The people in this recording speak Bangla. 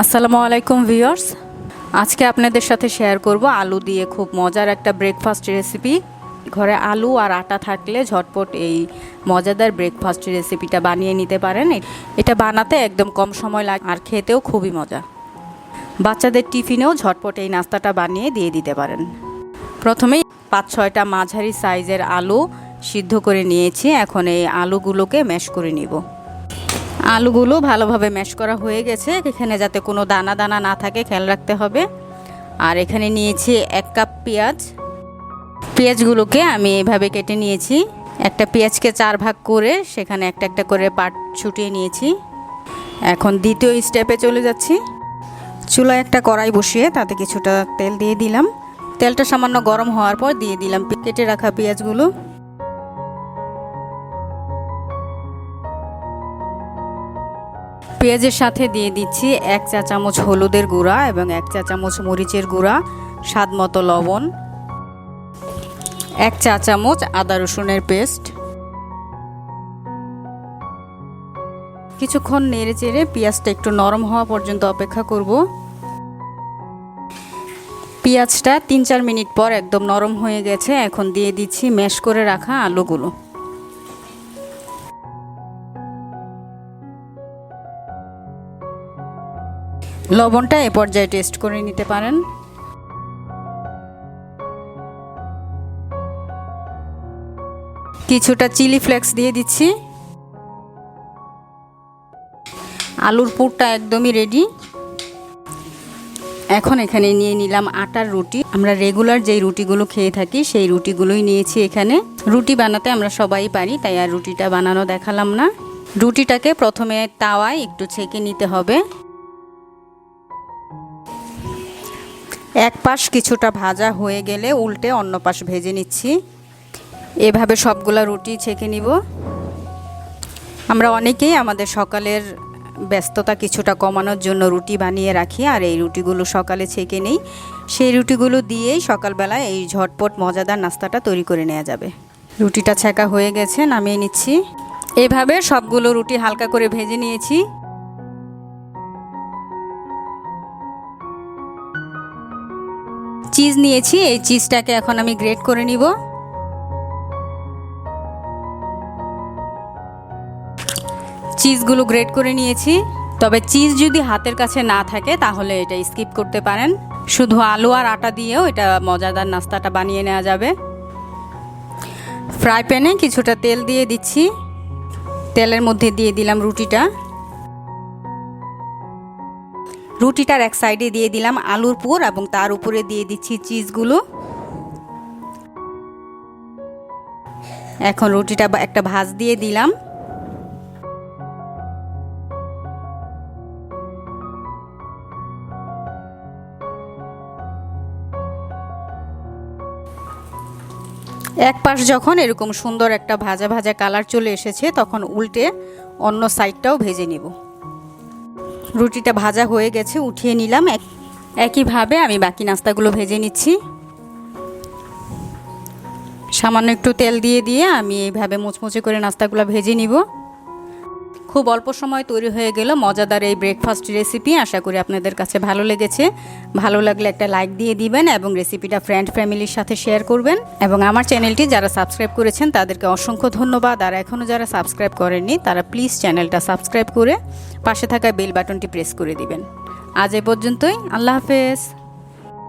আসসালামু আলাইকুম ভিউয়ার্স, আজকে আপনাদের সাথে শেয়ার করব আলু দিয়ে খুব মজার একটা ব্রেকফাস্ট রেসিপি। ঘরে আলু আর আটা থাকলে ঝটপট এই মজাদার ব্রেকফাস্ট রেসিপিটা বানিয়ে নিতে পারেন। এটা বানাতে একদম কম সময় লাগে আর খেতেও খুবই মজা। বাচ্চাদের টিফিনেও ঝটপট এই নাস্তাটা বানিয়ে দিয়ে দিতে পারেন। প্রথমেই 5-6টা মাঝারি সাইজের আলু সিদ্ধ করে নিয়েছি। এখন এই আলুগুলোকে ম্যাশ করে নিব। আলুগুলো ভালোভাবে ম্যাশ করা হয়ে গেছে। এখানে যাতে কোনো দানা দানা না থাকে খেয়াল রাখতে হবে। আর এখানে নিয়েছি 1 কাপ পেঁয়াজ। পেঁয়াজগুলোকে আমি এইভাবে কেটে নিয়েছি। একটা পেঁয়াজকে 4 ভাগ করে সেখানে একটা একটা করে পার্ট ছুটিয়ে নিয়েছি। এখন দ্বিতীয় স্টেপে চলে যাচ্ছি। চুলায় একটা কড়াই বসিয়ে তাতে কিছুটা তেল দিয়ে দিলাম। তেলটা সামান্য গরম হওয়ার পর দিয়ে দিলাম কেটে রাখা পেঁয়াজগুলো। পেঁয়াজের সাথে দিয়ে দিচ্ছি 1 চা চামচ হলুদের গুঁড়া এবং 1 চা চামচ মরিচের গুঁড়া, স্বাদ মতো লবণ, 1 চা চামচ আদা রসুনের পেস্ট। কিছুক্ষণ নেড়ে চেড়ে পেঁয়াজটা একটু নরম হওয়া পর্যন্ত অপেক্ষা করব। পেঁয়াজটা 3-4 মিনিট পর একদম নরম হয়ে গেছে। এখন দিয়ে দিচ্ছি ম্যাশ করে রাখা আলুগুলো। লবণটা এ পর্যায়ে টেস্ট করে নিতে পারেন। কিছুটা চিলি ফ্লেক্স দিয়ে দিচ্ছি। আলুর পুরটা একদমই রেডি। এখন এখানে নিয়ে নিলাম আটার রুটি। আমরা রেগুলার যেই রুটিগুলো খেয়ে থাকি সেই রুটিগুলোই নিয়েছি এখানে। রুটি বানাতে আমরা সবাই পারি, তাই আর রুটিটা বানানো দেখালাম না। রুটিটাকে প্রথমে তাওয়ায় একটু ছেঁকে নিতে হবে। এক পাশ কিছুটা ভাজা হয়ে গেলে উল্টে অন্য পাশ ভেজে নিচ্ছি। এভাবে সবগুলা রুটি ছেঁকে নিব। আমরা অনেকেই আমাদের সকালের ব্যস্ততা কিছুটা কমানোর জন্য রুটি বানিয়ে রাখি, আর এই রুটিগুলো সকালে ছেঁকে নেই। সেই রুটিগুলো দিয়েই সকালবেলায় এই ঝটপট মজাদার নাস্তাটা তৈরি করে নেওয়া যাবে। রুটিটা ছেঁকা হয়ে গেছে, নামিয়ে নিচ্ছি। এভাবে সবগুলো রুটি হালকা করে ভেজে নিয়েছি। চিজ নিয়েছি, এই চিজটাকে এখন আমি গ্রেট করে নিব। চিজগুলো গ্রেট করে নিয়েছি। তবে চিজ যদি হাতের কাছে না থাকে তাহলে এটা স্কিপ করতে পারেন। শুধু আলু আর আটা দিয়েও এটা মজাদার নাস্তাটা বানিয়ে নেওয়া যাবে। ফ্রাই প্যানে কিছুটা তেল দিয়ে দিচ্ছি। তেলের মধ্যে দিয়ে দিলাম রুটিটা। রুটিটার এক সাইডে দিয়ে দিলাম আলুর পুর এবং তার উপরে দিয়ে দিচ্ছি চিজগুলো। এখন রুটিটা একটা ভাঁজ দিয়ে দিলাম। এক পাশ যখন এরকম সুন্দর একটা ভাজা ভাজা কালার চলে এসেছে তখন উল্টে অন্য সাইডটাও ভেজে নিব। রুটিটা ভাজা হয়ে গেছে, উঠিয়ে নিলাম। একইভাবে আমি বাকি নাস্তাগুলো ভেজে নিচ্ছি। সামান্য একটু তেল দিয়ে দিয়ে আমি এইভাবে মুচমুচে করে নাস্তাগুলো ভেজে নিব। খুব অল্প সময় তৈরি হয়ে গেল মজাদার এই ব্রেকফাস্ট রেসিপি। আশা করি আপনাদের কাছে ভালো লেগেছে। ভালো লাগলে একটা লাইক দিয়ে দিবেন এবং রেসিপিটা ফ্রেন্ড ফ্যামিলির সাথে শেয়ার করবেন। এবং আমার চ্যানেলটি যারা সাবস্ক্রাইব করেছেন তাদেরকে অসংখ্য ধন্যবাদ। আর এখনও যারা সাবস্ক্রাইব করেননি তারা প্লিজ চ্যানেলটা সাবস্ক্রাইব করে পাশে থাকা বেল বাটনটি প্রেস করে দিবেন। আজ এ পর্যন্তই। আল্লাহ হাফেজ।